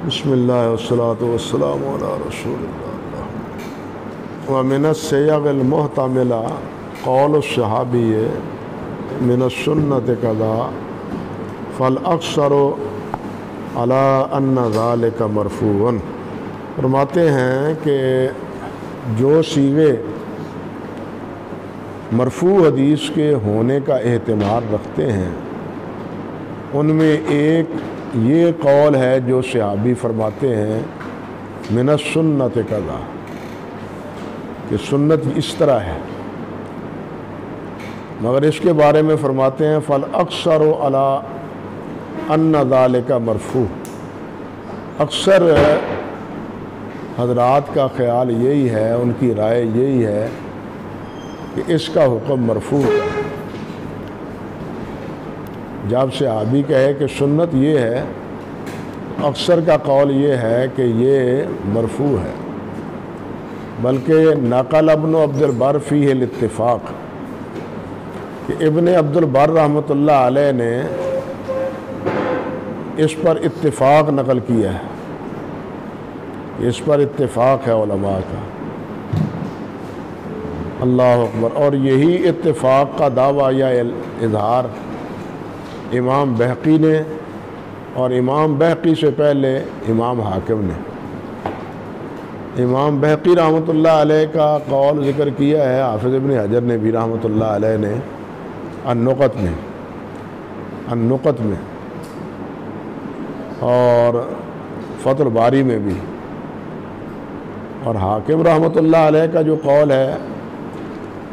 بسم اللہ والصلاة والسلام علی رسول اللہ ومن السیغ المحتملہ قول الصحابی من السنت کذا فالاکثر علی ان ذالک مرفوع۔ فرماتے ہیں کہ جو صیغے مرفوع حدیث کے ہونے کا احتمال رکھتے ہیں ان میں ایک یہ قول ہے جو صحابی فرماتے ہیں من السنت کذا، کہ سنت اس طرح ہے، مگر اس کے بارے میں فرماتے ہیں فالاکثر علی ان ذالک مرفوع۔ اکثر حضرات کا خیال یہی ہے، ان کی رائے یہی ہے کہ اس کا حکم مرفوع ہے۔ جب صحابی کہے کہ سنت یہ ہے، اکثر کا قول یہ ہے کہ یہ مرفوع ہے، بلکہ نقل ابن عبد البر فیہ الاتفاق، کہ ابن عبد البر رحمۃ اللہ علیہ نے اس پر اتفاق نقل کیا ہے، اس پر اتفاق ہے علماء کا۔ اللہ اکبر۔ اور یہی اتفاق کا دعویٰ یا اظہار امام بہقی نے، اور امام بہقی سے پہلے امام حاکم نے۔ امام بہقی رحمۃ اللہ علیہ کا قول ذکر کیا ہے، حافظ ابن حجر نے بھی رحمۃ اللہ علیہ نے النقط میں اور فتح الباری میں بھی، اور حاکم رحمۃ اللہ علیہ کا جو قول ہے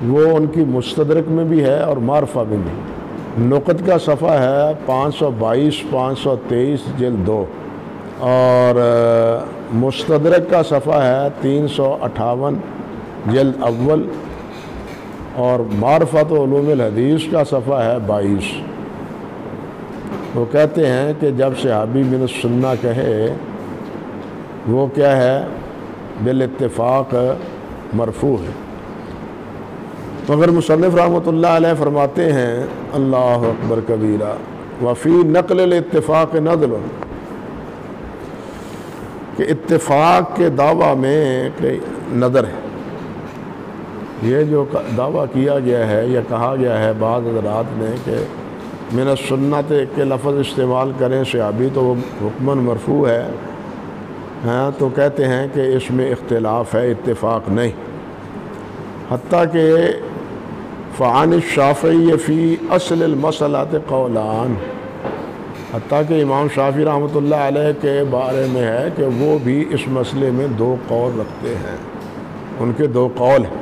وہ ان کی مستدرک میں بھی ہے اور معرفہ میں بھی۔ نقط کا صفحہ ہے 522 523 جلد 2، اور مستدرک کا صفحہ ہے 358 جلد اول، اور معرفت علوم الحدیث کا صفحہ ہے 22۔ وہ کہتے ہیں کہ جب صحابی من السنہ کہے وہ کیا ہے؟ بالاتفاق مرفوع ہے۔ مگر مصنف رحمۃ اللہ علیہ فرماتے ہیں اللہ اکبر کبیرہ وفی نقل الاتفاق نظر، کہ اتفاق کے دعویٰ میں نظر ہے۔ یہ جو دعویٰ کیا گیا ہے یا کہا گیا ہے بعض حضرات نے کہ من السنت کے لفظ استعمال کریں صحابی تو وہ حکماً مرفوع ہے، ہاں تو کہتے ہیں کہ اس میں اختلاف ہے، اتفاق نہیں۔ حتیٰ کہ فعن الشافعی فی اصل المسألۃ قولان، حتیٰ کہ امام شافعی رحمۃ اللہ علیہ کے بارے میں ہے کہ وہ بھی اس مسئلے میں دو قول رکھتے ہیں، ان کے دو قول ہیں۔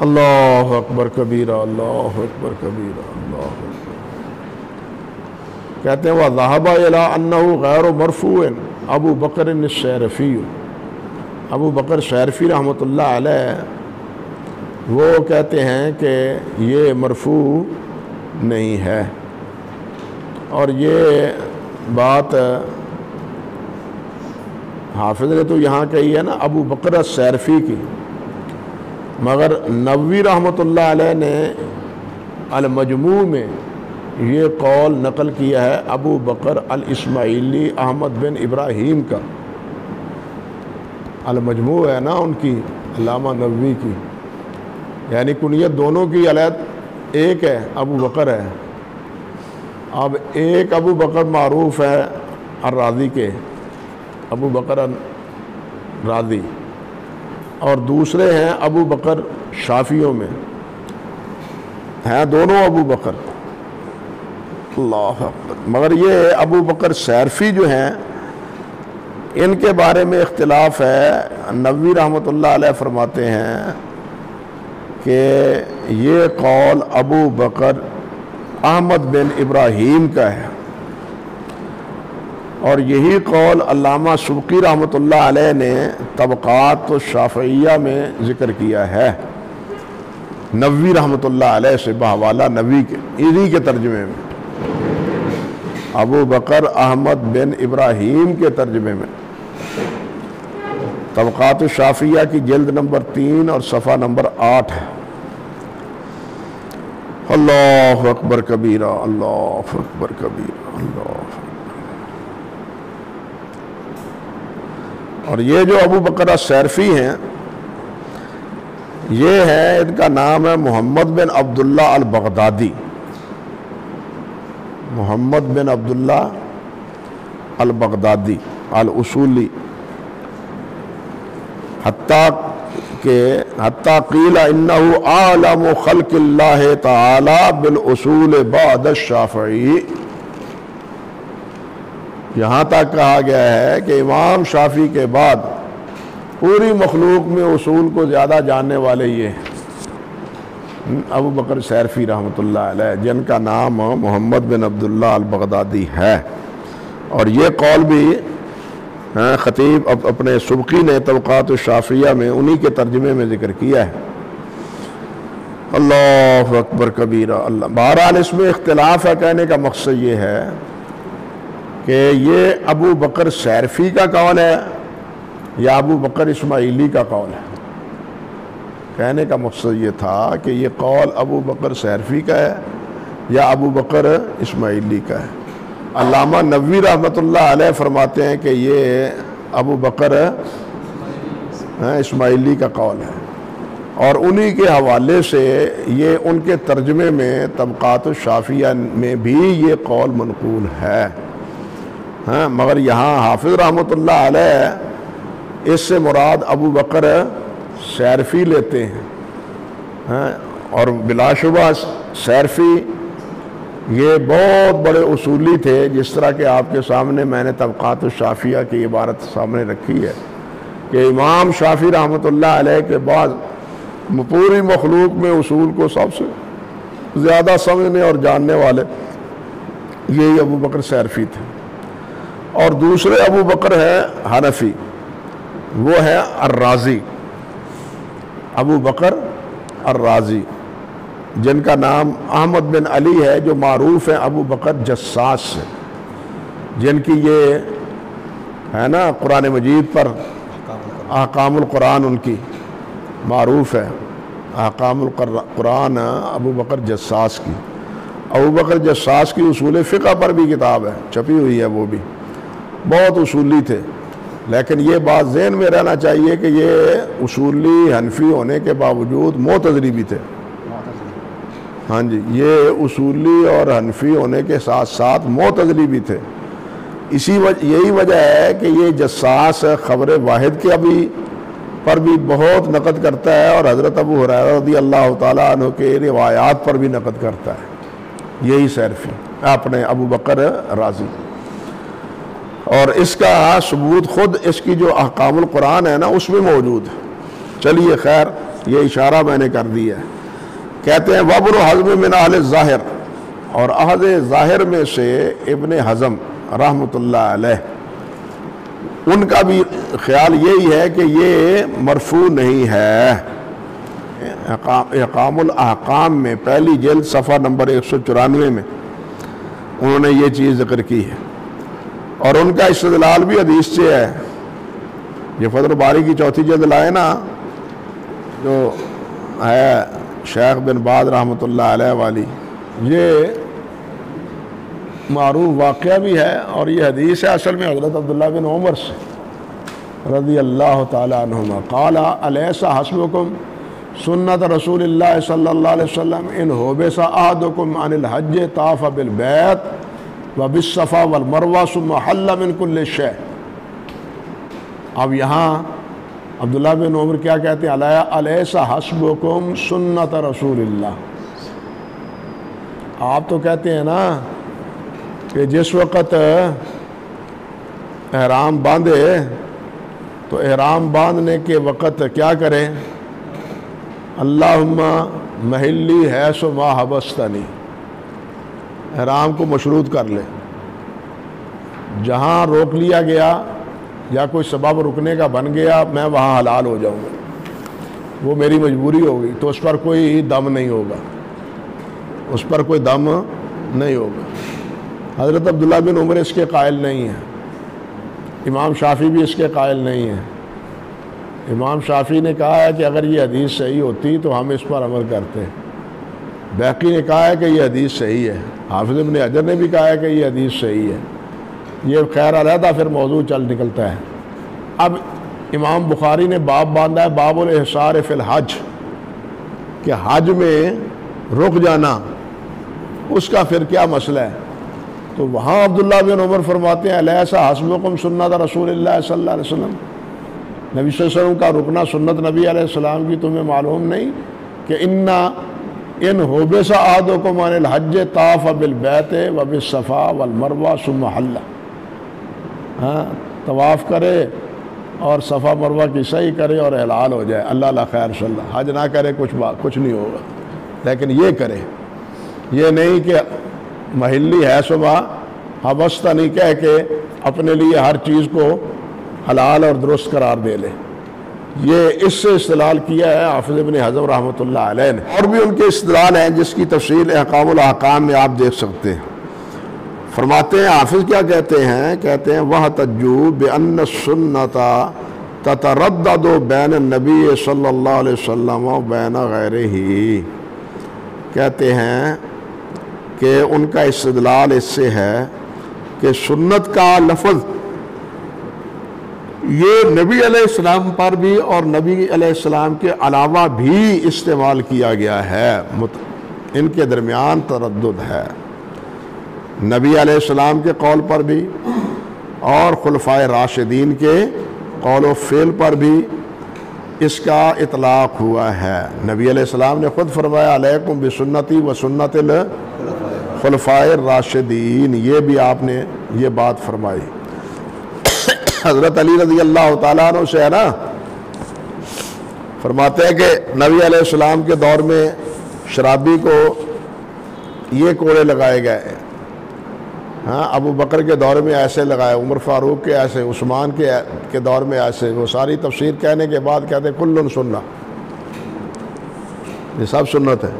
اللہ اکبر کبیرہ، اللہ اکبر کبیرہ، اللہ اکبر۔ کہتے ہیں وَذَهَبَ إِلَىٰ أَنَّهُ غَيْرُ مَرْفُوعٍ ابو بکر السیرفی، ابو بکر سیرفی رحمۃ اللہ علیہ وہ کہتے ہیں کہ یہ مرفوع نہیں ہے، اور یہ بات حافظ نے تو یہاں کہی ہے نا ابو بکر السیرفی کی، مگر نووی رحمۃ اللہ علیہ نے المجموع میں یہ قول نقل کیا ہے ابو بکر الاسماعیلی احمد بن ابراہیم کا۔ المجموع ہے نا ان کی، علامہ نووی کی، یعنی کنیت دونوں کی علیحدہ ایک ہے، ابو بکر ہے۔ اب ایک ابو بکر معروف ہے الرازی کے، ابو بکر الرازی، اور دوسرے ہیں ابو بکر شافیوں میں، ہیں دونوں ابو بکر۔ اللہ اکبر۔ مگر یہ ابو بکر سیرفی جو ہیں ان کے بارے میں اختلاف ہے۔ نووی رحمۃ اللہ علیہ فرماتے ہیں کہ یہ قول ابو بکر احمد بن ابراہیم کا ہے، اور یہی قول علامہ سبکی رحمۃ اللہ علیہ نے طبقات الشافعیہ میں ذکر کیا ہے، نووی رحمۃ اللہ علیہ سے بحوالہ نووی کے، انہی کے ترجمے میں، ابو بکر احمد بن ابراہیم کے ترجمے میں، طبقات الشافعیہ کی جلد نمبر 3 اور صفحہ نمبر 8 ہے۔ اللہ اکبر کبیرہ، اللہ اکبر کبیرہ، اللہ اکبر۔ اور یہ جو ابو بکر السیرفی ہیں، یہ ہے، ان کا نام ہے محمد بن عبداللہ البغدادی، محمد بن عبداللہ البغدادی الاصولی، حتیٰ قیل انہ عالم خلق اللہ تعالی بالاصول بعد الشافعی، یہاں تک کہا گیا ہے کہ امام شافعی کے بعد پوری مخلوق میں اصول کو زیادہ جاننے والے یہ ہیں ابو بکر سیرفی رحمۃ اللہ علیہ، جن کا نام محمد بن عبداللہ البغدادی ہے۔ اور یہ قول بھی خطیب اپنے سبکی نے طبقات الشافعیہ میں انہی کے ترجمے میں ذکر کیا ہے۔ اللہ اکبر کبیرہ۔ اللہ، بہرحال اس میں اختلاف ہے، کہنے کا مقصد یہ ہے کہ یہ ابو بکر سیرفی کا قول ہے یا ابو بکر اسماعیلی کا قول ہے۔ کہنے کا مقصد یہ تھا کہ یہ قول ابو بکر سیرفی کا ہے یا ابو بکر اسماعیلی کا ہے۔ علامہ نووی رحمۃ اللہ علیہ فرماتے ہیں کہ یہ ابو بکر اسماعیلی کا قول ہے، اور انہی کے حوالے سے یہ ان کے ترجمے میں طبقات الشافعیہ میں بھی یہ قول منقول ہے۔ مگر یہاں حافظ رحمۃ اللہ علیہ اس سے مراد ابو بکر سیرفی لیتے ہیں، اور بلا شبہ سیرفی یہ بہت بڑے اصولی تھے، جس طرح کہ آپ کے سامنے میں نے طبقات الشافعیہ کی عبارت سامنے رکھی ہے کہ امام شافعی رحمۃ اللہ علیہ کے بعد پوری مخلوق میں اصول کو سب سے زیادہ سمجھنے اور جاننے والے یہی ابو بکر سیرفی تھے۔ اور دوسرے ابو بکر ہے حنفی، وہ ہے الرازی، ابو بکر الرازی، جن کا نام احمد بن علی ہے، جو معروف ہے ابو بکر جساس سے، جن کی یہ ہے نا قرآن مجید پر احکام القرآن ان کی معروف ہے، احکام القرآن ابو بکر جساس کی۔ ابو بکر جساس کی اصول فقہ پر بھی کتاب ہے، چھپی ہوئی ہے، وہ بھی بہت اصولی تھے، لیکن یہ بات ذہن میں رہنا چاہیے کہ یہ اصولی حنفی ہونے کے باوجود معتزلی بھی تھے۔ ہاں جی، یہ اصولی اور حنفی ہونے کے ساتھ ساتھ معتزلی بھی تھے۔ یہی وجہ ہے کہ یہ جساس خبر واحد کے پر بھی بہت نقد کرتا ہے، اور حضرت ابو ہریرہ رضی اللہ تعالیٰ عنہ کے روایات پر بھی نقد کرتا ہے، یہی سیرفی اپنے ابو بکر رازی۔ اور اس کا ثبوت خود اس کی جو احکام القرآن ہے نا اس میں موجود ہے۔ چلیے خیر، یہ اشارہ میں نے کر دیا ہے۔ کہتے ہیں وابن حزم من اہل الظاہر، اور اہل ظاہر میں سے ابن حزم رحمۃ اللہ علیہ، ان کا بھی خیال یہی ہے کہ یہ مرفوع نہیں ہے۔ احکام الاحکام میں پہلی جلد صفحہ نمبر 194 میں انہوں نے یہ چیز ذکر کی ہے، اور ان کا استدلال بھی حدیث سے ہے۔ یہ فتح الباری کی چوتھی جلد لائے نا، جو ہے شیخ بن باز رحمۃ اللہ علیہ والی، یہ معروف واقعہ بھی ہے، اور یہ حدیث ہے اصل میں حضرت عبداللہ بن عمر سے رضی اللہ تعالی عنہما، قال الیس حسبکم سنت رسول اللہ صلی اللہ علیہ وسلم ان حبس احدکم عن الحج طاف بالبیت وبالصفا والمروہ ثم حل من کل شیء۔ اب یہاں عبداللہ بن عمر کیا کہتے ہیں؟ الیس حسبکم سنت رسول اللہ۔ آپ تو کہتے ہیں نا کہ جس وقت احرام باندھے تو احرام باندھنے کے وقت کیا کریں؟ اللہم محلی حیث ما حبستنی، احرام کو مشروط کر لے، جہاں روک لیا گیا یا کوئی سبب رکنے کا بن گیا میں وہاں حلال ہو جاؤں گا، وہ میری مجبوری ہوگی، تو اس پر کوئی دم نہیں ہوگا، اس پر کوئی دم نہیں ہوگا۔ حضرت عبداللہ بن عمر اس کے قائل نہیں ہیں، امام شافعی بھی اس کے قائل نہیں ہیں۔ امام شافعی نے کہا ہے کہ اگر یہ حدیث صحیح ہوتی تو ہم اس پر عمل کرتے، بیہقی نے کہا ہے کہ یہ حدیث صحیح ہے، حافظ ابن حجر نے بھی کہا ہے کہ یہ حدیث صحیح ہے۔ یہ خیر علیحدہ پھر موضوع چل نکلتا ہے۔ اب امام بخاری نے باب باندھا ہے باب الاحصار فی الحج، کہ حج میں رک جانا اس کا پھر کیا مسئلہ ہے؟ تو وہاں عبداللہ بن عمر فرماتے ہیں الیسا حسبکم سنت رسول اللہ صلی اللہ علیہ وسلم، نبی صلی اللہ علیہ وسلم کا رکنا سنت نبی علیہ السلام کی تمہیں معلوم نہیں کہ ان حبس احدکم عن الحج طاف بالبیت وبالصفا والمروہ ثم حل، ہاں طواف کرے اور صفا مروہ کی سعی کرے اور احلال ہو جائے، اللہ لا خیر صلی اللہ، حج نہ کرے کچھ نہیں ہوگا، لیکن یہ کرے، یہ نہیں کہ محلی ہے صبح حبستہ نہیں کہہ کے اپنے لیے ہر چیز کو حلال اور درست قرار دے لے۔ یہ اس سے استدلال کیا ہے حافظ ابن حجر رحمۃ اللہ علیہ نے، اور بھی ان کے استدلال ہیں جس کی تفصیل احکام الاحکام میں آپ دیکھ سکتے ہیں۔ فرماتے ہیں حافظ کیا کہتے ہیں وَاحْتَجُّوا بِأَنَّ السُّنَّةَ تَتَرَدَّدُ بَيْنَ النَّبِيِّ صلی اللہ علیہ وسلم وَبَيْنَ غَيْرِهِ، کہتے ہیں کہ ان کا استدلال اس سے ہے کہ سنت کا لفظ یہ نبی علیہ السلام پر بھی اور نبی علیہ السلام کے علاوہ بھی استعمال کیا گیا ہے، ان کے درمیان تردد ہے، نبی علیہ السلام کے قول پر بھی اور خلفائے راشدین کے قول و فعل پر بھی اس کا اطلاق ہوا ہے۔ نبی علیہ السلام نے خود فرمایا علیکم بسنتی و سنت الخلفائے الراشدین، یہ بھی آپ نے یہ بات فرمائی۔ حضرت علی رضی اللہ تعالیٰ عنہ سے ہے نا، فرماتے ہیں کہ نبی علیہ السلام کے دور میں شرابی کو یہ کوڑے لگائے گئے، ہاں ابو بکر کے دور میں ایسے لگائے، عمر فاروق کے ایسے، عثمان کے دور میں ایسے، وہ ساری تفسیر کہنے کے بعد کہتے ہیں کل سنہ، یہ سب سنت ہے۔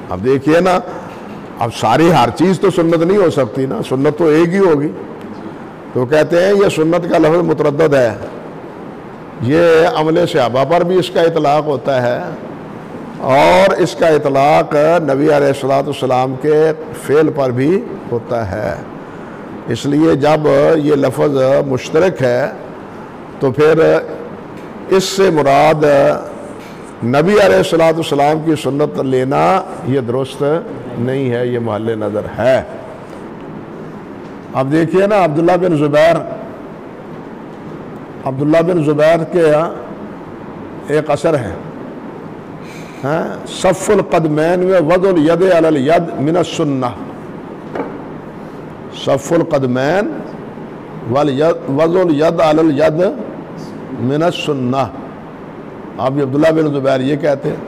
اب دیکھیے نا، اب ساری ہر چیز تو سنت نہیں ہو سکتی نا، سنت تو ایک ہی ہوگی، تو کہتے ہیں یہ سنت کا لفظ متردد ہے، یہ عمل صحابہ پر بھی اس کا اطلاق ہوتا ہے اور اس کا اطلاق نبی علیہ السلام کے فعل پر بھی ہوتا ہے۔ اس لیے جب یہ لفظ مشترک ہے تو پھر اس سے مراد نبی علیہ السلام کی سنت لینا یہ درست نہیں ہے، یہ محل نظر ہے۔ اب دیکھیے نا عبداللہ بن زبیر کے ایک اثر ہے، صف القدمین و وضع الید علی الید من السنہ، صف القدمین وضع الید علی الید من السنہ۔ اب عبداللہ بن زبیر یہ کہتے ہیں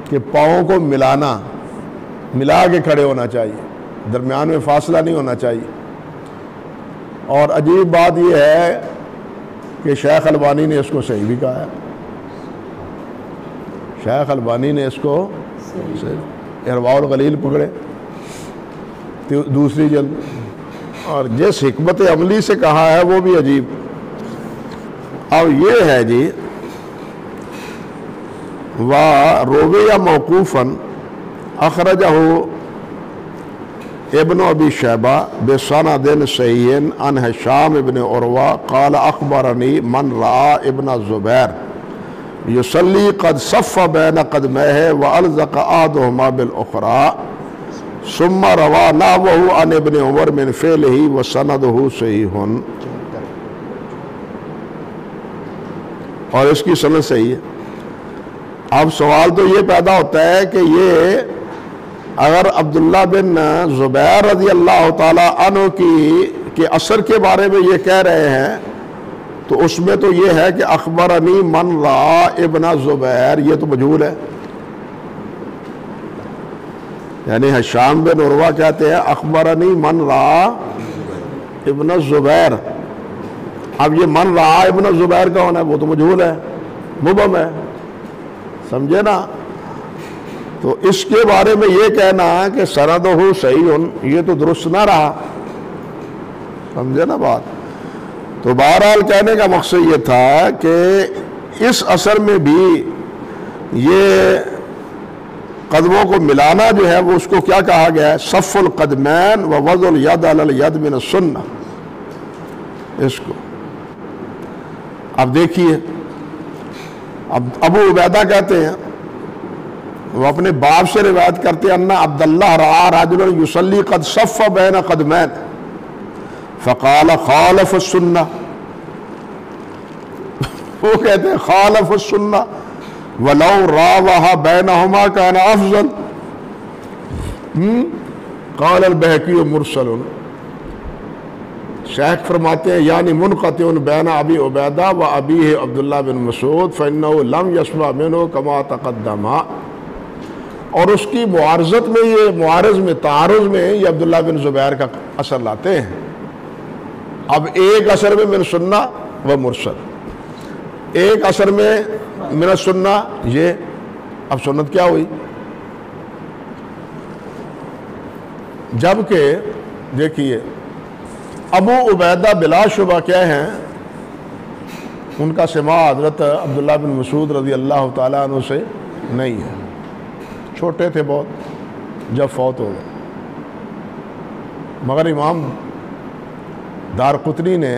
کہ پاؤں کو ملا کے کھڑے ہونا چاہیے، درمیان میں فاصلہ نہیں ہونا چاہیے۔ اور عجیب بات یہ ہے کہ شیخ البانی نے اس کو صحیح بھی کہا ہے، شیخ البانی نے اس کو ارواء الغلیل پکڑے دوسری جلد، اور جس حکمت عملی سے کہا ہے وہ بھی عجیب۔ اب یہ ہے جی وَرُوِيَ مَوْقُوفًا أَخْرَجَهُ ابن ابی شیبہ بسند صحیح عن ہشام ابن عروہ قال اخبرنی من رأى ابن الزبیر یصلی قد صف بین قدمیہ والزق احدہما بالاخری ثم روى نحوہ عن ابن عمر من فعلہ وسندہ صحیح، اور اس کی سند صحیح ہے۔ اب سوال تو یہ پیدا ہوتا ہے کہ یہ اگر عبداللہ بن زبیر رضی اللہ تعالی عنہ کے اثر کے بارے میں یہ کہہ رہے ہیں تو اس میں تو یہ ہے کہ اخبرنی من رأى ابن زبیر، یہ تو مجہول ہے، یعنی ہشام بن عروہ کہتے ہیں اخبرنی من رأى ابن زبیر، اب یہ من رأى ابن زبیر کون ہے وہ تو مجہول ہے، مبہم ہے، سمجھے نا؟ تو اس کے بارے میں یہ کہنا کہ سندہ صحیح یہ تو درست نہ رہا، سمجھے نا بات؟ تو بہرحال کہنے کا مقصد یہ تھا کہ اس اثر میں بھی یہ قدموں کو ملانا جو ہے وہ اس کو کیا کہا گیا ہے؟ صف القدمین و وضع الید علی الید من السنہ، اس کو اب دیکھیے، اب ابو عبیدہ کہتے ہیں، وہ اپنے باپ سے روایت کرتے ہیں، انا عبداللہ رعا رجلا یصلی قد صف بین قدمین فقال خالف السنہ، وہ کہتے ہیں خالف السنہ ولو راوح بینہما کان افضل۔ قال البہقی مرسل، شیخ فرماتے ہیں یعنی منقطع بین ابی عبیدہ و ابیہ عبداللہ بن مسعود فإنہ لم یسمع منہ کما تقدم، اور اس کی معارضت میں، یہ معارض میں، تعارض میں یہ عبداللہ بن زبیر کا اثر لاتے ہیں۔ اب ایک اثر میں من سنہ و مرسل، ایک اثر میں من السنہ، یہ اب سنت کیا ہوئی؟ جبکہ دیکھیے ابو عبیدہ بلا شبہ کیا ہیں، ان کا سماع حضرت عبداللہ بن مسعود رضی اللہ تعالیٰ عنہ سے نہیں ہے، چھوٹے تھے بہت جب فوت ہو گئے۔ مگر امام دارقطنی نے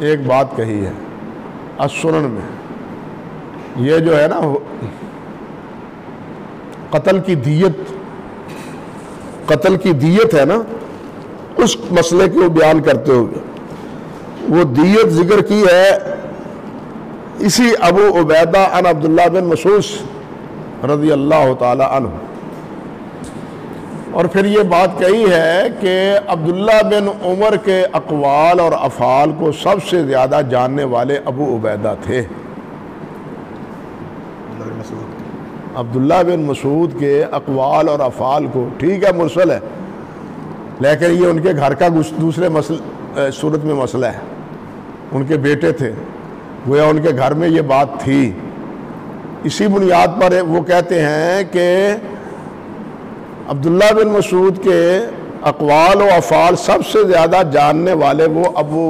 ایک بات کہی ہے السنن میں، یہ جو ہے نا قتل کی دیت ہے نا، اس مسئلے کو بیان کرتے ہوئے وہ دیت ذکر کی ہے اسی ابو عبیدہ عن عبداللہ بن مسعود رضی اللہ تعالی عنہ، اور پھر یہ بات کہی ہے کہ عبداللہ بن عمر کے اقوال اور افعال کو سب سے زیادہ جاننے والے ابو عبیدہ تھے۔ عبداللہ بن مسعود کے اقوال اور افعال کو، ٹھیک ہے مرسل ہے، لیکن یہ ان کے گھر کا دوسرے صورت میں مسئلہ ہے، ان کے بیٹے تھے، گویا ان کے گھر میں یہ بات تھی، اسی بنیاد پر وہ کہتے ہیں کہ عبداللہ بن مسعود کے اقوال و افعال سب سے زیادہ جاننے والے وہ ابو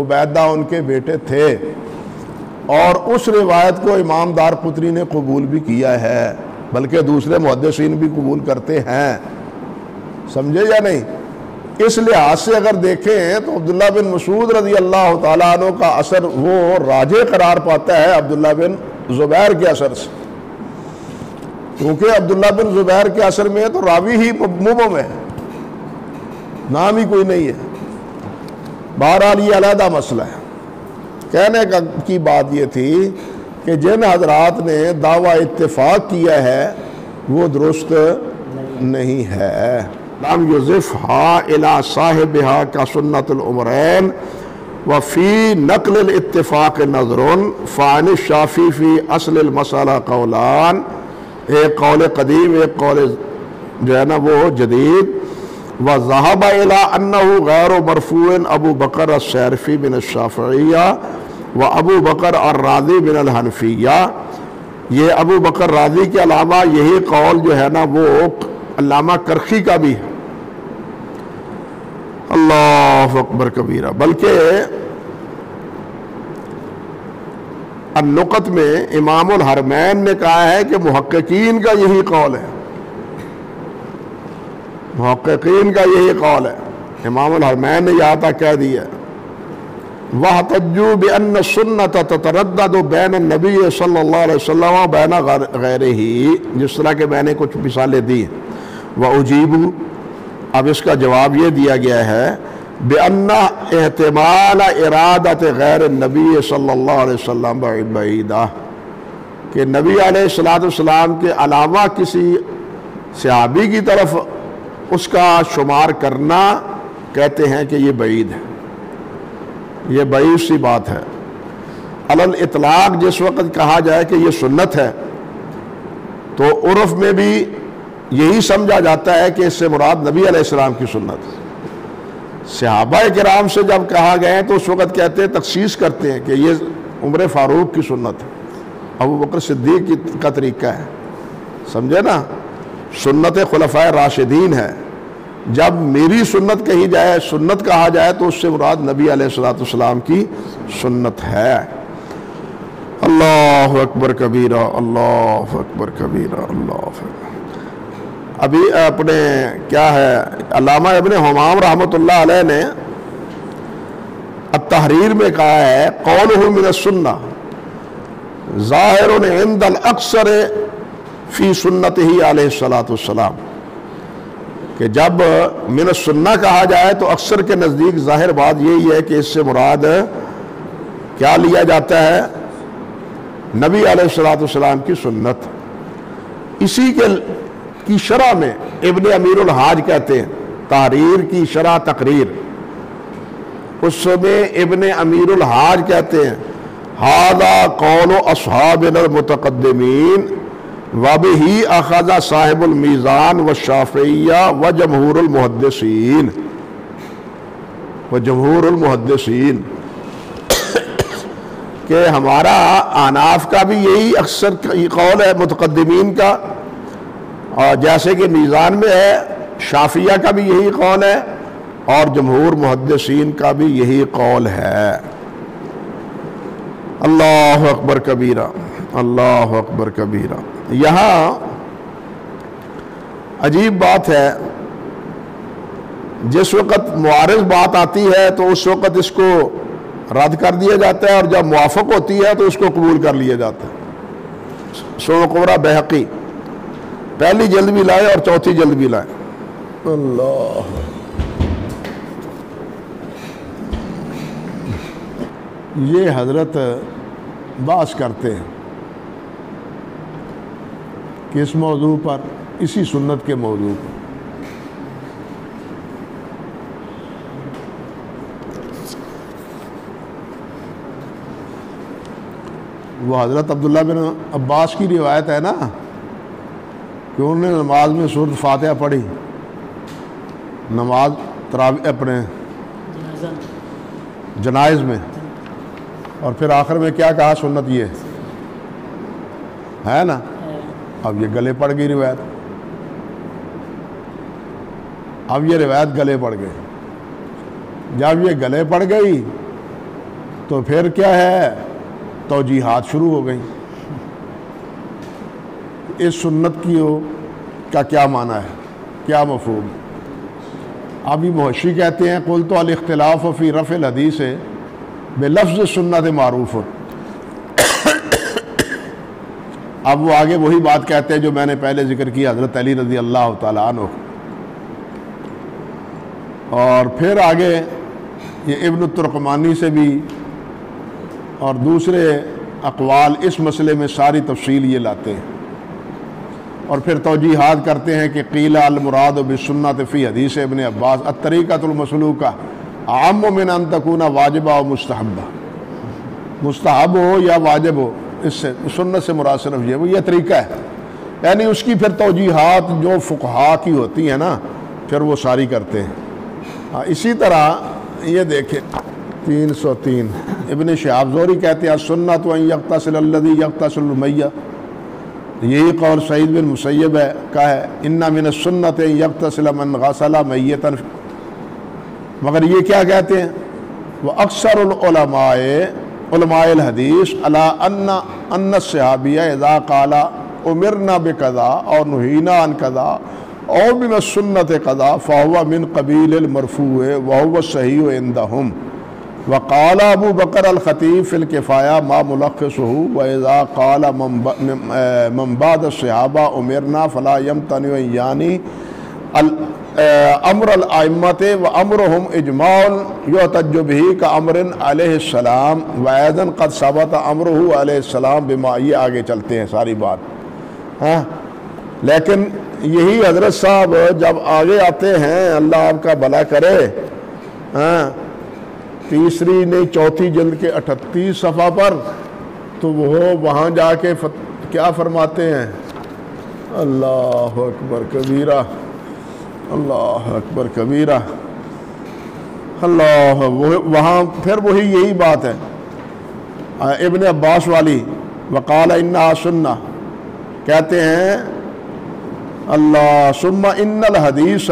عبیدہ ان کے بیٹے تھے، اور اس روایت کو امام دارقطنی نے قبول بھی کیا ہے، بلکہ دوسرے محدثین بھی قبول کرتے ہیں، سمجھے یا نہیں؟ اس لحاظ سے اگر دیکھیں تو عبداللہ بن مسعود رضی اللہ تعالیٰ عنہ کا اثر وہ راجح قرار پاتا ہے عبداللہ بن زبیر کے اثر سے، کیونکہ عبداللہ بن زبیر کے اثر میں تو راوی ہی مبہم ہے، نام ہی کوئی نہیں ہے۔ بہرحال یہ علیحدہ مسئلہ ہے۔ کہنے کی بات یہ تھی کہ جن حضرات نے دعویٰ اتفاق کیا ہے وہ درست نہیں ہے۔ لم یضفها الى صاحبها كسنة العمرين وفي نقل الاتفاق نظر فعن الشافعی في اصل المسألہ قولان، ایک قول قدیم ایک قول جو ہے نا وہ جدید، وذهب الى انه غیر مرفوع ابو بکر السیرفی من الشافعیہ و ابو بکر الرازی من الحنفیہ، یہ ابو بکر رازی کے علاوہ یہی قول جو ہے نا وہ علامہ کرخی کا بھی ہے، اللہ اکبر کبیرہ، بلکہ النقط میں امام الحرمین نے کہا ہے کہ محققین کا یہی قول ہے، محققین کا یہی قول ہے، امام الحرمین نے یہاں تک کہہ دیا۔ وَاحْتَجُّوا بِأَنَّ السُّنَّةَ تَتَرَدَّدُ بَيْنَ النَّبِيِّ صلی اللہ علیہ وسلم و بین غیرہ، جس طرح کہ میں نے کچھ مثالیں دی۔ وَأُجِيبُوا، اب اس کا جواب یہ دیا گیا ہے بِأَنَّ احتمال ارادت غیر النبی صلی اللہ علیہ وسلم بعیدہ، کہ نبی علیہ السلام کے علاوہ کسی صحابی کی طرف اس کا شمار کرنا کہتے ہیں کہ یہ بعید ہے، یہ بعید سی بات ہے۔ علی الاطلاق جس وقت کہا جائے کہ یہ سنت ہے تو عرف میں بھی یہی سمجھا جاتا ہے کہ اس سے مراد نبی علیہ السلام کی سنت ہے۔ صحابہ کرام سے جب کہا گئے تو اس وقت کہتے ہیں، تخصیص کرتے ہیں کہ یہ عمر فاروق کی سنت ہے، ابو بکر صدیق کا طریقہ ہے، سمجھے نا، سنت خلفائے راشدین ہے۔ جب میری سنت کہی جائے، سنت کہا جائے تو اس سے مراد نبی علیہ السلام کی سنت ہے۔ اللہ اکبر کبیرہ، اللہ اکبر کبیرہ، اللہ اکبر۔ ابھی اپنے کیا ہے، علامہ ابن حمام رحمۃ اللہ علیہ نے التحریر میں کہا ہے قولہ من السنہ ظاہر عند الاکثر فی سنتہ علیہ الصلاۃ والسلام، کہ جب من السنہ کہا جائے تو اکثر کے نزدیک ظاہر بات یہی ہے کہ اس سے مراد کیا لیا جاتا ہے؟ نبی علیہ الصلاۃ والسلام کی سنت۔ اسی کی شرح میں ابن امیر الحاج کہتے ہیں، تحریر کی شرح تقریر، اس میں ابن امیر الحاج کہتے ہیں ھذا قول اصحابنا المتقدمین وبہ اخذ صاحب المیزان والشافعیہ وجمہور المحدثین کہ ہمارا احناف کا بھی یہی اکثر قول ہے متقدمین کا، اور جیسے کہ میزان میں ہے شافعیہ کا بھی یہی قول ہے، اور جمہور محدثین کا بھی یہی قول ہے۔ اللہ اکبر کبیرہ، اللہ اکبر کبیرہ۔ یہاں عجیب بات ہے، جس وقت معارض بات آتی ہے تو اس وقت اس کو رد کر دیا جاتا ہے، اور جب موافق ہوتی ہے تو اس کو قبول کر لیا جاتا ہے۔ سنن کبریٰ بہقی، پہلی جلد بھی لائے اور چوتھی جلد بھی لائے۔ اللہ، یہ حضرت بحث کرتے ہیں کس موضوع پر؟ اسی سنت کے موضوع پر۔ وہ حضرت عبداللہ بن عباس کی روایت ہے نا کہ انہوں نے نماز میں سورۃ فاتحہ پڑھی، نماز تراویح اپنے جنائز میں، اور پھر آخر میں کیا کہا؟ سنت یہ ہے نا۔ اب یہ گلے پڑ گئی روایت، اب یہ روایت گلے پڑ گئی۔ جب یہ گلے پڑ گئی تو پھر کیا ہے؟ توجیحات شروع ہو گئیں۔ اس سنت کا کیا معنی ہے، کیا مفہوم؟ ابھی محشی کہتے ہیں قلت الاختلاف فی رفع الحدیث بلفظ سنت معروف۔ اب وہ آگے وہی بات کہتے ہیں جو میں نے پہلے ذکر کی حضرت علی رضی اللہ تعالیٰ عنہ، اور پھر آگے یہ ابن الترکمانی سے بھی اور دوسرے اقوال اس مسئلے میں ساری تفصیل یہ لاتے ہیں، اور پھر توجیحات کرتے ہیں کہ قیل المراد بالسنت فی حدیث ابن عباس الطریقۃ المسلوکہ عام من ان تکون واجبہ و مستحبہ، مستحب ہو یا واجب ہو، اس سے سنت سے مراد صرف یہ طریقہ ہے، یعنی اس کی پھر توجیحات جو فقہا کی ہوتی ہیں نا پھر وہ ساری کرتے ہیں۔ اسی طرح یہ دیکھیں 303 ابن شہاب زہری کہتے ہیں سنت ان یغتسل الذی یغتسل المیت، یہی قول سعید بن مسیب کا ہے ان من السنت ان یغتسل من غسل میتا، مگر یہ کیا کہتے ہیں؟ وہ اکثر علماء الحدیث علی ان الصحابیہ اذا قال امرنا بقضا اور نہینا عن قضا اور من السنت قضا فهو من قبیل المرفوع وهو الصحیح عندهم، وقال ابو بکر الخطیب فی الکفایہ ما ملخصه واذا قال من بعد الصحابہ امرنا فلا يمتنع یعنی امر الائمۃ و امرهم اجماع یحتج به کامر علیہ السلام واذا قد ثبت امره علیہ السلام بما، یہ آگے چلتے ہیں ساری بات۔ ہاں لیکن یہی حضرت صاحب جب آگے آتے ہیں اللہ آپ کا بھلا کرے، ہاں تیسری نہیں چوتھی جلد کے 38 صفحہ پر، تو وہ وہاں جا کے کیا فرماتے ہیں؟ اللہ اکبر کبیرہ، اللہ اکبر کبیرہ، اللہ، وہاں پھر وہی یہی بات ہے ابن عباس والی، وقال انہا سنہ، کہتے ہیں اللہ ثم ان الحدیث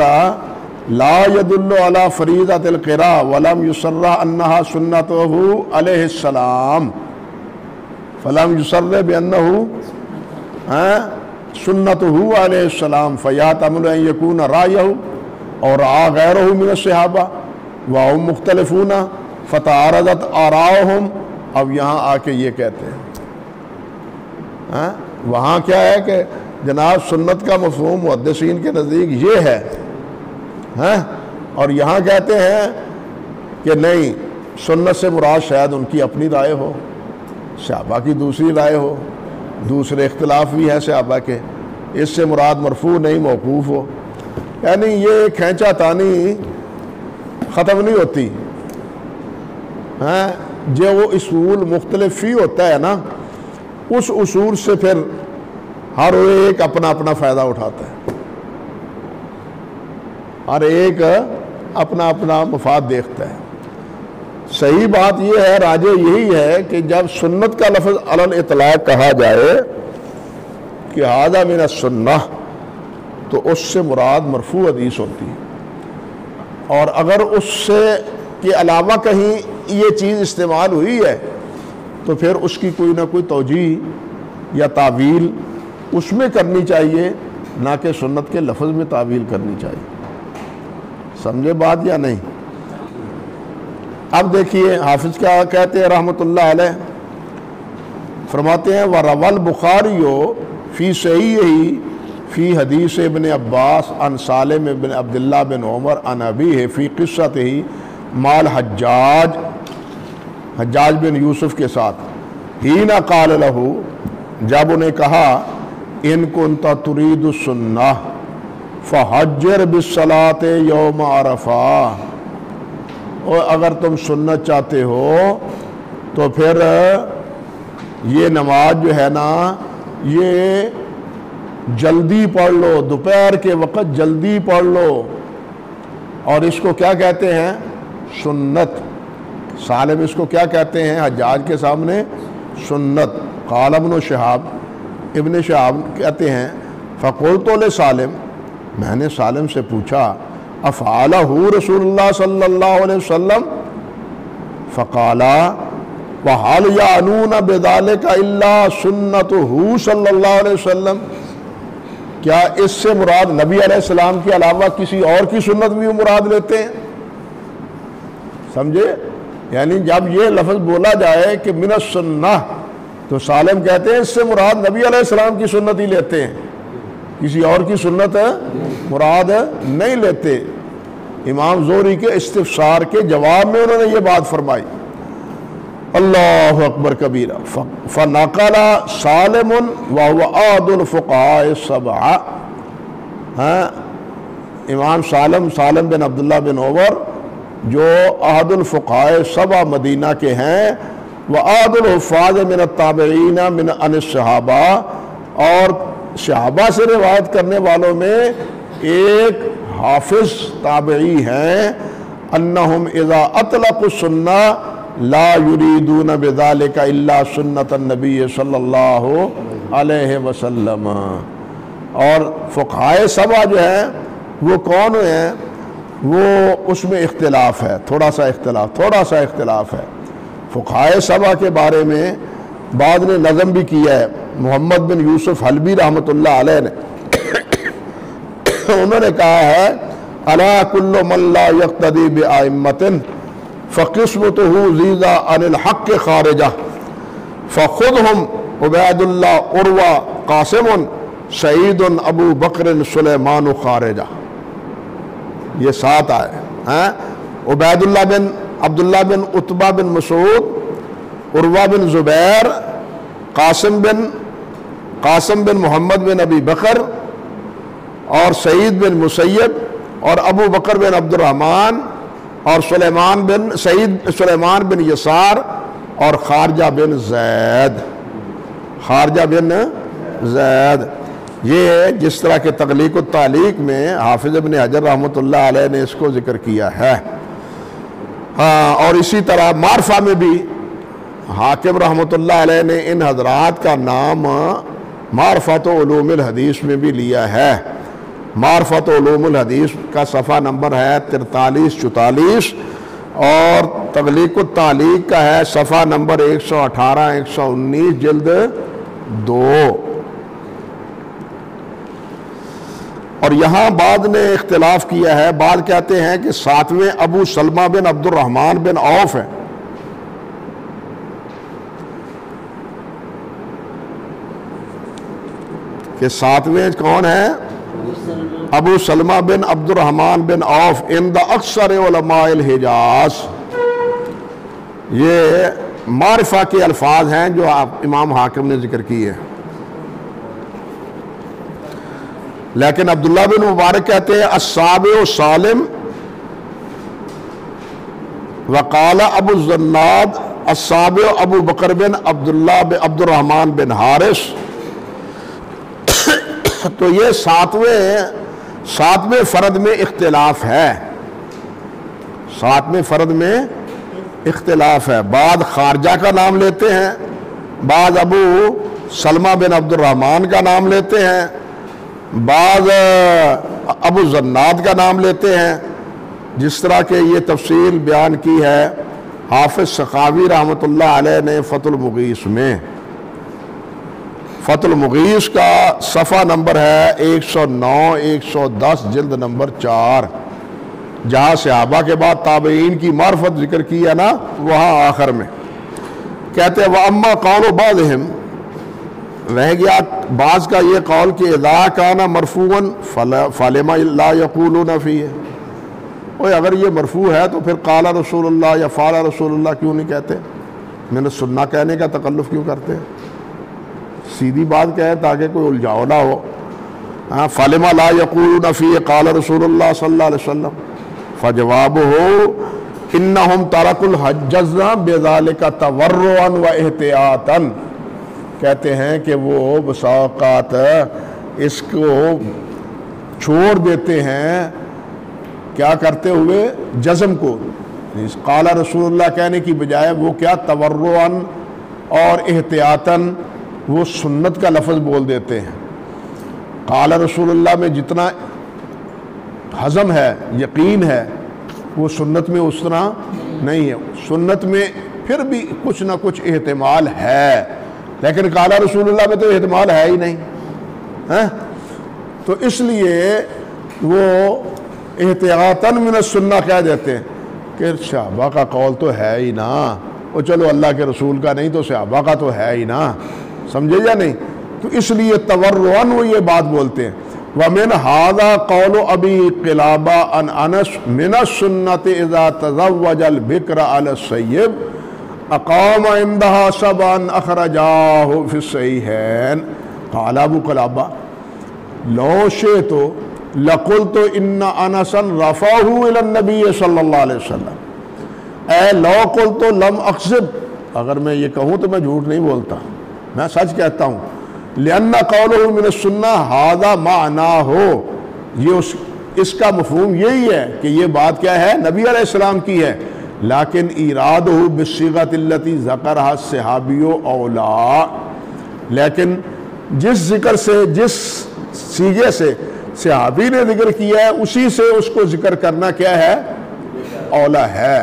لا يدل على فریضۃ القراء ولم يصرح انها سنته علیہ السلام، فلم يصرح بانه سنته علیہ السلام فیحتمل ان یکون رأیہ اور رأى غیرہ من الصحابہ وهم مختلفون فتعارضت آراؤہم، اب یہاں آ کے یہ کہتے ہیں وہاں کیا ہے کہ جناب سنت کا مفہوم محدثین کے نزدیک یہ ہے، اور یہاں کہتے ہیں کہ نہیں، سنت سے مراد شاید ان کی اپنی رائے ہو، صحابہ کی دوسری رائے ہو، دوسرے اختلاف بھی ہیں صحابہ کے، اس سے مراد مرفوع نہیں موقوف ہو. یعنی یہ کھینچا تانی ختم نہیں ہوتی. جو وہ اصول مختلف ہی ہوتا ہے نا، اس اصول سے پھر ہر ایک اپنا اپنا فائدہ اٹھاتا ہے، ہر ایک اپنا اپنا مفاد دیکھتا ہے. صحیح بات یہ ہے، راجع یہی ہے کہ جب سنت کا لفظ علی الاطلاق کہا جائے کہ ھذا من السنہ، تو اس سے مراد مرفوع حدیث ہوتی ہے، اور اگر اس سے کے علاوہ کہیں یہ چیز استعمال ہوئی ہے تو پھر اس کی کوئی نہ کوئی توجیہ یا تعویل اس میں کرنی چاہیے، نہ کہ سنت کے لفظ میں تعویل کرنی چاہیے. سمجھے بات یا نہیں؟ اب دیکھیے حافظ کیا کہتے ہیں رحمۃ اللہ علیہ، فرماتے ہیں وَرَوَى الْبُخَارِيُّ فِي صَحِيحِهِ فِي حدیث ابن عباس عن سالم بن عبداللہ بن عمر عن ابیہ فی قصتہ مال حجاج بن یوسف کے ساتھ، حین قال لہ، جب انہیں کہا ان کنت ترید السنہ فحجر بالصلاۃ یوم عرفہ، اور اگر تم سنت چاہتے ہو تو پھر یہ نماز جو ہے نا یہ جلدی پڑھ لو، دوپہر کے وقت جلدی پڑھ لو. اور اس کو کیا کہتے ہیں؟ سنت. سالم اس کو کیا کہتے ہیں حجاج کے سامنے؟ سنت. قال ابن شہاب کہتے ہیں فقلت لسالم، میں نے سالم سے پوچھا افعلہ رسول اللہ صلی اللہ علیہ وسلم، فقالا وحال یعنون بذالک الا سنتہ صلی اللہ علیہ وسلم، کیا اس سے مراد نبی علیہ السلام کے علاوہ کسی اور کی سنت بھی مراد لیتے ہیں؟ سمجھے؟ یعنی جب یہ لفظ بولا جائے کہ من السنہ، تو سالم کہتے ہیں اس سے مراد نبی علیہ السلام کی سنت ہی لیتے ہیں، کسی اور کی سنت مراد نہیں لیتے. امام زہری کے استفسار کے جواب میں انہوں نے یہ بات فرمائی. اللہ اکبر کبیرہ. فنقل سالم وهو احد الفقهاء السبعہ، امام سالم بن عبداللہ بن عمر جو احد الفقهاء السبعہ مدینہ کے ہیں، واحد الحفاظ من التابعین من عن الصحابہ، اور صحابہ سے روایت کرنے والوں میں ایک حافظ تابعی ہیں، انہم اذا اطلقوا السنہ لا یریدون بذالک الا سنت النبی صلی اللہ علیہ وسلم. اور فقہائے سبع جو ہیں وہ کون ہیں؟ وہ اس میں اختلاف ہے، تھوڑا سا اختلاف ہے. فقہائے سبع کے بارے میں بعد نے نظم بھی کیا ہے، محمد بن یوسف حلبی رحمۃ اللہ علیہ نے. انہوں نے کہا ہے الا کل من لا یقتدی بائمۃ فقسمتہ زیزہ عن الحق خارجہ فخذہم عبید اللہ عروہ قاسم سعید ابو بکر سلیمان خارجہ. یہ 7 آئے عبید اللہ بن عبداللہ بن عتبہ بن مسعود، عروہ بن زبیر، قاسم بن محمد بن ابی بکر، اور سعید بن مسیب، اور ابو بکر بن عبد الرحمن، اور سلیمان بن یسار، اور خارجہ بن زید. یہ جس طرح کے تغلیق و تعلیق میں حافظ ابن حجر رحمۃ اللہ علیہ نے اس کو ذکر کیا ہے. اور اسی طرح معرفہ میں بھی حاکم رحمۃ اللہ علیہ نے ان حضرات کا نام معرفت علوم الحدیث میں بھی لیا ہے. معرفت علوم الحدیث کا صفحہ نمبر ہے 43-44، اور تغلیق التعلیق کا ہے صفحہ نمبر 118-119 جلد 2. اور یہاں بعد نے اختلاف کیا ہے، بعد کہتے ہیں کہ 7ویں ابو سلمہ بن عبد الرحمن بن عوف ہیں، کہ ساتویں کون ہیں؟ ابو سلمہ بن عبد الرحمن بن عوف عند اکثر علماء الحجاز. یہ معرفہ کے الفاظ ہیں جو امام حاکم نے ذکر کیے ہیں. لیکن عبداللہ بن مبارک کہتے ہیں السابع سالم وقال ابو الزناد السابع ابو بکر بن عبداللہ بن عبد الرحمن بن حارث. تو یہ ساتویں فرد میں اختلاف ہے. ساتویں فرد میں اختلاف ہے. بعض خارجہ کا نام لیتے ہیں, بعض ابو سلمہ بن عبد الرحمن کا نام لیتے ہیں, بعض ابو زناد کا نام لیتے ہیں, جس طرح کہ یہ تفصیل بیان کی ہے حافظ سخاوی رحمۃ اللہ علیہ نے فتح المغیث میں. فتح المغیث کا صفحہ نمبر ہے 109 110 جلد نمبر 4, جہاں صحابہ کے بعد تابعین کی معرفت ذکر کی ہے نا, وہاں آخر میں کہتے ہیں وَأَمَّا قَوْلُ بَعْضِهِمْ, رہ گیا بعض کا یہ قول کہ اذا کان مرفوعا فلما لا یقولون فیہ. اوہ اگر یہ مرفوع ہے تو پھر قال رسول اللہ یا فعل رسول اللہ کیوں نہیں کہتے؟ میں نے سننا کہنے کا تکلف کیوں کرتے ہیں؟ سیدھی بات کہے تاکہ کوئی الجھاؤ نہ ہو. فلما لا یقولون فیہ قال رسول اللہ صلی اللہ علیہ وسلم, فجوابہ انہم ترکوا الحجز بذالک تورعا و احتیاطا. کہتے ہیں کہ وہ بسا اوقات اس کو چھوڑ دیتے ہیں کیا کرتے ہوئے؟ جزم کو. قال رسول اللہ کہنے کی بجائے وہ کیا تورعا اور احتیاطاً وہ سنت کا لفظ بول دیتے ہیں. قال رسول اللہ میں جتنا حزم ہے, یقین ہے, وہ سنت میں اس طرح نہیں ہے. سنت میں پھر بھی کچھ نہ کچھ احتمال ہے, لیکن قال رسول اللہ میں تو احتمال ہے ہی نہیں. تو اس لیے وہ احتیاطاً من السنہ کہہ دیتے ہیں کہ صحابہ کا قول تو ہے ہی نا, وہ چلو اللہ کے رسول کا نہیں تو صحابہ کا تو ہے ہی نا, سمجھے یا نہیں؟ تو اس لیے تورعاً وہ یہ بات بولتے ہیں. وَمِنْ هَذَا قَوْلُ أَبِي قِلَابَةَ عَنْ أَنَسَ مِنَ السُّنَّةِ إِذَا تَزَوَّجَ الْبِكْرَ عَلَى السَّيِّبِ أَقَامَ عِنْدَهَا سَبْعًا أَخْرَجَاهُ فِي الصَّحِيحَيْنِ. قال ابو قلابہ لو شئت لَقُلْتُ إِنَّ أَنَسًا رَفَعَهُ إِلَى النَّبِيِّ صلی اللہ علیہ وسلم. اے لو قُلْتُ لَمْ أَكْذِبْ, اگر میں یہ کہوں تو میں جھوٹ نہیں بولتا, میں سچ کہتا ہوں. لِأَنَّ قَوْلُهُ مِنَ السُّنَّةِ هَذَا مَعْنَاهُ, یہ اس کا مفہوم یہی ہے کہ یہ بات کیا ہے؟ نبی علیہ السلام کی ہے. لیکن ایرادہ بالصیغۃ التی ذکرہا الصحابی اولا, لیکن جس ذکر سے, جس سیغے سے صحابی نے ذکر کیا ہے اسی سے اس کو ذکر کرنا کیا ہے؟ اولا ہے.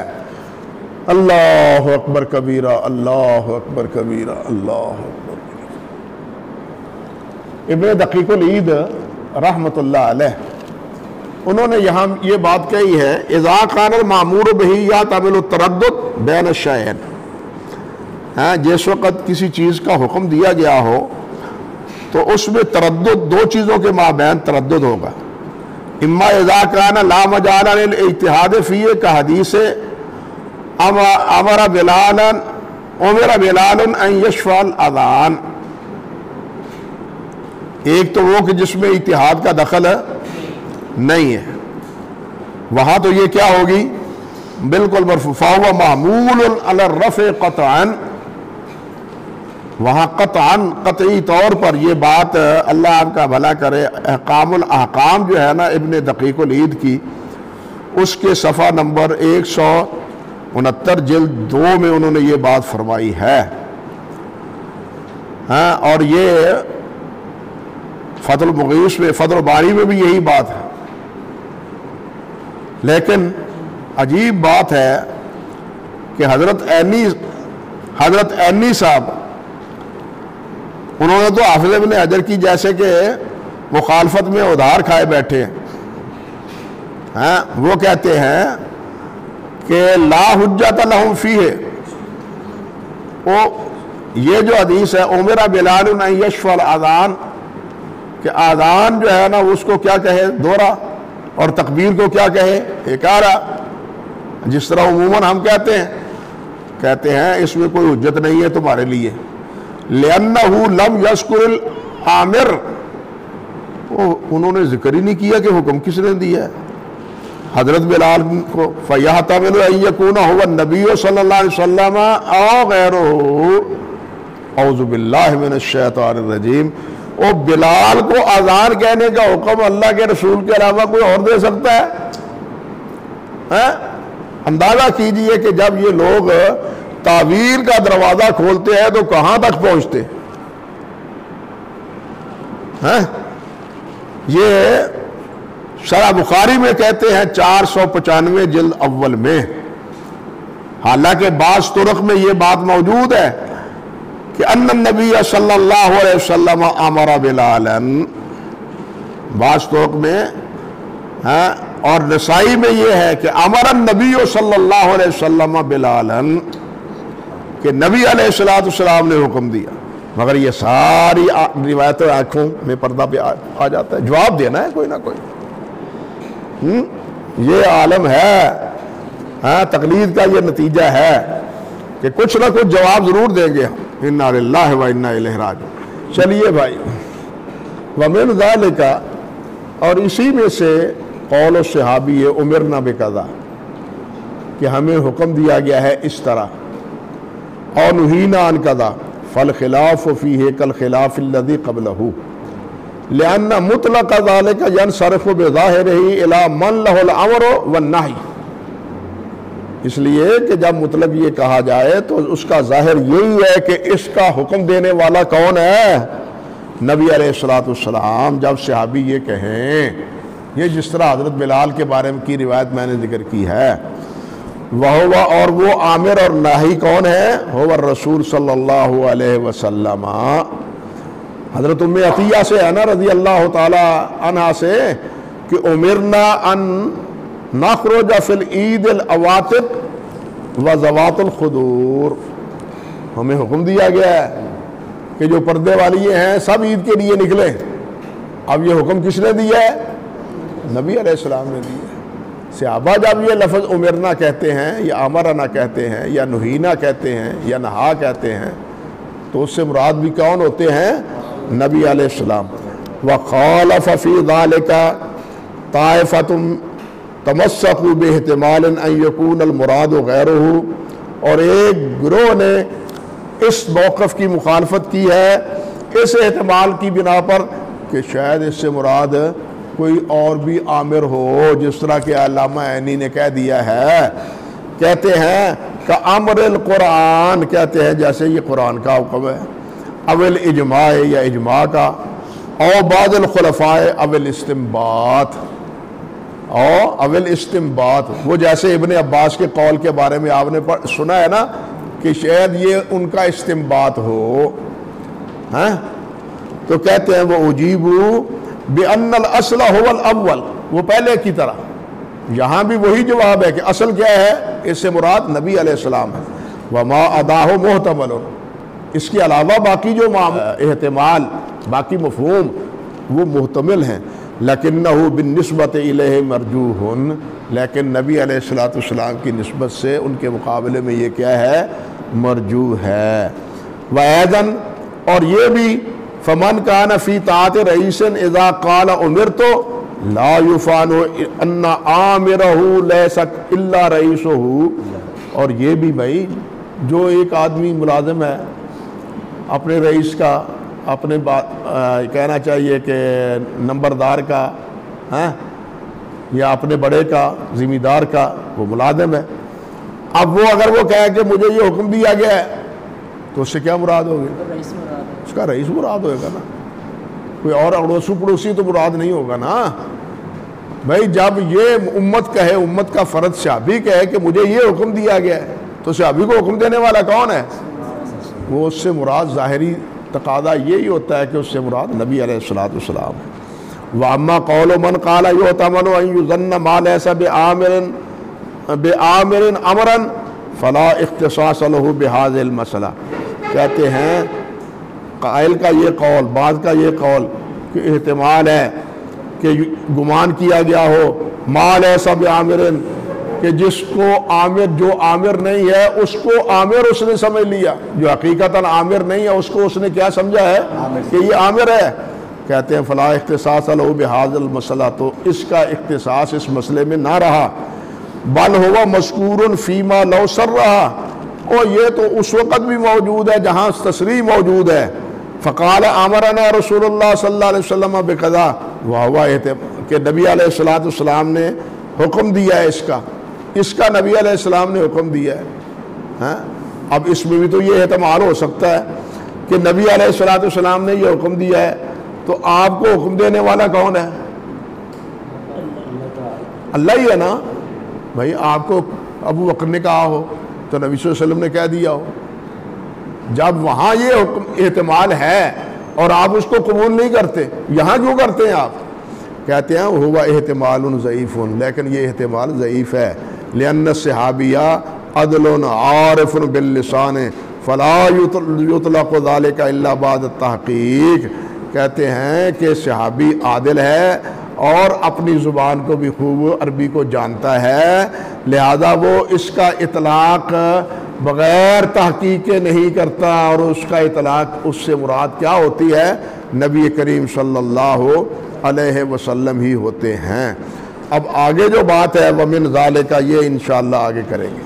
اللہ اکبر کبیرہ, اللہ اکبر کبیرہ, اللہ اکبر. ابن دقیق العید رحمۃ اللہ علیہ انہوں نے یہاں یہ بات کہی ہے اذا کان المامور بہ یحتمل التردد بین الشیئین, جس وقت کسی چیز کا حکم دیا گیا ہو تو اس میں تردد, دو چیزوں کے مابین تردد ہوگا. اما اذا کان لا مجال للاجتہاد فیہ کحدیث امر بلال ان یشفع الاذان. ایک تو وہ کہ جس میں اجتہاد کا دخل نہیں ہے, وہاں تو یہ کیا ہوگی؟ بالکل مرفوع. فَهُوَ مَحْمُولٌ عَلَى الرَّفْعِ قَطْعًا, وہاں قطعاً قطعی طور پر یہ بات, اللہ آپ کا بھلا کرے, احکام الاحکام جو ہے نا ابن دقیق العید کی, اس کے صفحہ نمبر 169 جلد 2 میں انہوں نے یہ بات فرمائی ہے. اور یہ فتح المغیث میں, فتح الباری میں بھی یہی بات ہے. لیکن عجیب بات ہے کہ حضرت عینی صاحب, انہوں نے تو حافظ ابن حجر کی جیسے کہ مخالفت میں ادھار کھائے بیٹھے ہیں. وہ کہتے ہیں کہ لا حجت لہم فیہ, وہ یہ جو حدیث ہے امر بلال ان یشفع الاذان, کہ آذان جو ہے نا اس کو کیا کہے؟ دوہرا، اور تکبیر کو کیا کہے؟ اکارہ. جس طرح عموماً ہم کہتے ہیں اس میں کوئی حجت نہیں ہے تمہارے لیے. لِأَنَّهُ لَمْ يَذْكُرِ الْآمِرُ، انہوں نے ذکر ہی نہیں کیا کہ حکم کس نے دیا ہے. حضرت بلال کو فَيَحْتَمِلُ أَن يَكُونَ هُوَ النَّبِيُّ صلی اللہ علیہ وسلم أَوْ غَيْرُهُ. اعوذ باللہ من الشیطان الرجیم. وہ بلال کو اذان کہنے کا حکم اللہ کے رسول کے علاوہ کوئی اور دے سکتا ہے؟ اندازہ کیجئے کہ جب یہ لوگ تعویل کا دروازہ کھولتے ہیں تو کہاں تک پہنچتے ہیں. یہ شرح بخاری میں کہتے ہیں 495 جلد اول میں. حالانکہ بعض طرق میں یہ بات موجود ہے کہ ان النبی صلی اللہ علیہ وسلم امر بلالا، بعض طرق میں اور نسائی میں یہ ہے کہ امر النبی صلی اللہ علیہ وسلم بلالا، کہ نبی علیہ السلام نے حکم دیا. مگر یہ ساری روایتیں آنکھوں میں پردہ پہ آ جاتا ہے. جواب دینا ہے کوئی نہ کوئی. یہ عالم ہے، تقلید کا یہ نتیجہ ہے کہ کچھ نہ کچھ جواب ضرور دیں گے. انا للہ و انا الیہ راجعون. چلیے بھائی، ومن ذالک، اور اسی میں سے قول صحابی ہے امرنا بکذا، کہ ہمیں حکم دیا گیا ہے اس طرح. اور نہینا عن کذا فالخلاف فیہ کالخلاف الذی قبلہ، لأن مطلق ذلك ينصرف بظاہرہ الی من لہ الامر والنہی. اس لیے کہ جب مطلب یہ کہا جائے تو اس کا ظاہر یہی ہے کہ اس کا حکم دینے والا کون ہے؟ نبی علیہ السلام. جب صحابی یہ کہیں، یہ جس طرح حضرت بلال کے بارے میں کی روایت میں نے ذکر کی ہے، وہو، اور وہ عامر اور ناہی کون ہے؟ هو الرسول صلی اللہ علیہ وسلم. حضرت ام عطیہ سے ہے نا رضی اللہ تعالی عنہ سے کہ امرنا ان نخرج فی العید العواتق و ذوات الخدور، ہمیں حکم دیا گیا ہے کہ جو پردے والی ہیں سب عید کے لیے نکلیں. اب یہ حکم کس نے دیا ہے؟ نبی علیہ السلام نے دیا ہے. صحابہ جب یہ لفظ امرنا کہتے ہیں یا امرنا کہتے ہیں یا نہینا کہتے ہیں یا نہا کہتے ہیں تو اس سے مراد بھی کون ہوتے ہیں؟ نبی علیہ السلام. وخالف فی ذلک طائفۃ تمسکوا باحتمال ان یکون المراد غیرہ، اور ایک گروہ نے اس موقف کی مخالفت کی ہے اس احتمال کی بنا پر کہ شاید اس سے مراد کوئی اور بھی عامر ہو، جس طرح کہ علامہ عینی نے کہہ دیا ہے. کہتے ہیں کہ امر القرآن، کہتے ہیں جیسے یہ قرآن کا حکم ہے، اول اجماع یا اجماع کا، او بعض الخلفاء اول استنباط، اول استنباط. وہ جیسے ابن عباس کے قول کے بارے میں آپ نے سنا ہے نا کہ شاید یہ ان کا استنباط ہو، تو کہتے ہیں وہ اجیبوا بأن الاصل هو الاول، وہ پہلے کی طرح. یہاں بھی وہی جواب ہے کہ اصل کیا ہے؟ اس سے مراد نبی علیہ السلام ہے. وما اداہ محتمل، اس کے علاوہ باقی جو احتمال، باقی مفہوم وہ محتمل ہیں. لکنہ بالنسبت الیہ مرجوح، لیکن نبی علیہ السلام کی نسبت سے ان کے مقابلے میں یہ کیا ہے؟ مرجوح ہے. وایضاً، اور یہ بھی فمن کان فی طاعت رئیس اذا قال امرت لا یفان ان عامرہ لیس الا رئیسہ. اور یہ بھی بھائی جو ایک آدمی ملازم ہے اپنے رئیس کا، اپنے کہنا چاہیے کہ نمبردار کا یا اپنے بڑے کا، ذمہ دار کا، وہ ملازم ہے. اب وہ اگر وہ کہے کہ مجھے یہ حکم دیا گیا ہے تو اس سے کیا مراد ہوگی؟ اس کا رئیس مراد ہوگا نا، کوئی اور اڑوسو پڑوسی تو مراد نہیں ہوگا نا. بھائی جب یہ امت کہے، امت کا فرد صحابی کہے کہ مجھے یہ حکم دیا گیا ہے تو صحابی کو حکم دینے والا کون ہے؟ وہ اس سے مراد ظاہری تقاضا یہی ہوتا ہے کہ اس سے مراد نبی علیہ السلام ہے. وَأَمَّا قَوْلُ مَنْ قَالَ يُعْتَمَنُ أَنْ يُظَنَّ مَا لَيْسَ بِعَامِرٍ أَمْرًا فَلَا اخْتِصَاصَ لَهُ بِهَذِهِ الْمَسْأَلَةِ. کہتے ہیں قائل کا یہ قول، بعض کا یہ قول کہ احتمال ہے کہ گمان کیا گیا ہو مال ایسا بعامرن کہ جس کو عامر جو عامر نہیں ہے اس کو عامر اس نے سمجھ لیا، جو حقیقتاً عامر نہیں ہے اس کو اس نے کیا سمجھا ہے کہ یہ عامر ہے. کہتے ہیں فلا اختصاص لہ بہذا المسئلہ، تو اس کا اختصاص اس مسئلے میں نہ رہا، بل ہوا مذکور فیما لو سر رہا، اور یہ تو اس وقت بھی موجود ہے جہاں تصریح موجود ہے. فقال امرنا رسول اللہ صلی اللہ علیہ وسلم بقضاء، وہ کہ نبی علیہ الصلوۃ والسلام نے حکم دیا ہے اس کا نبی علیہ السلام نے حکم دیا ہے. اب اس میں بھی تو یہ احتمال ہو سکتا ہے کہ نبی علیہ الصلوۃ والسلام نے یہ حکم دیا ہے، تو آپ کو حکم دینے والا کون ہے؟ اللہ ہی ہے نا. بھائی آپ کو ابو بکر نے کہا ہو تو نبی صلی اللہ علیہ وسلم نے کہہ دیا ہو. جب وہاں یہ حکم احتمال ہے اور آپ اس کو قبول نہیں کرتے، یہاں کیوں کرتے ہیں آپ؟ کہتے ہیں ہوا احتمال ضعیف، لیکن یہ احتمال ضعیف ہے. لأن الصحابیہ عدل عارف باللسان فلا یطلق ذلك الا بعد التحقیق. کہتے ہیں کہ صحابی عادل ہے اور اپنی زبان کو بھی خوب عربی کو جانتا ہے، لہذا وہ اس کا اطلاق بغیر تحقیق کے نہیں کرتا، اور اس کا اطلاق اس سے مراد کیا ہوتی ہے؟ نبی کریم صلی اللہ علیہ وسلم ہی ہوتے ہیں. اب آگے جو بات ہے وَمِن ذَلِكَ، یہ انشاءاللہ آگے کریں گے.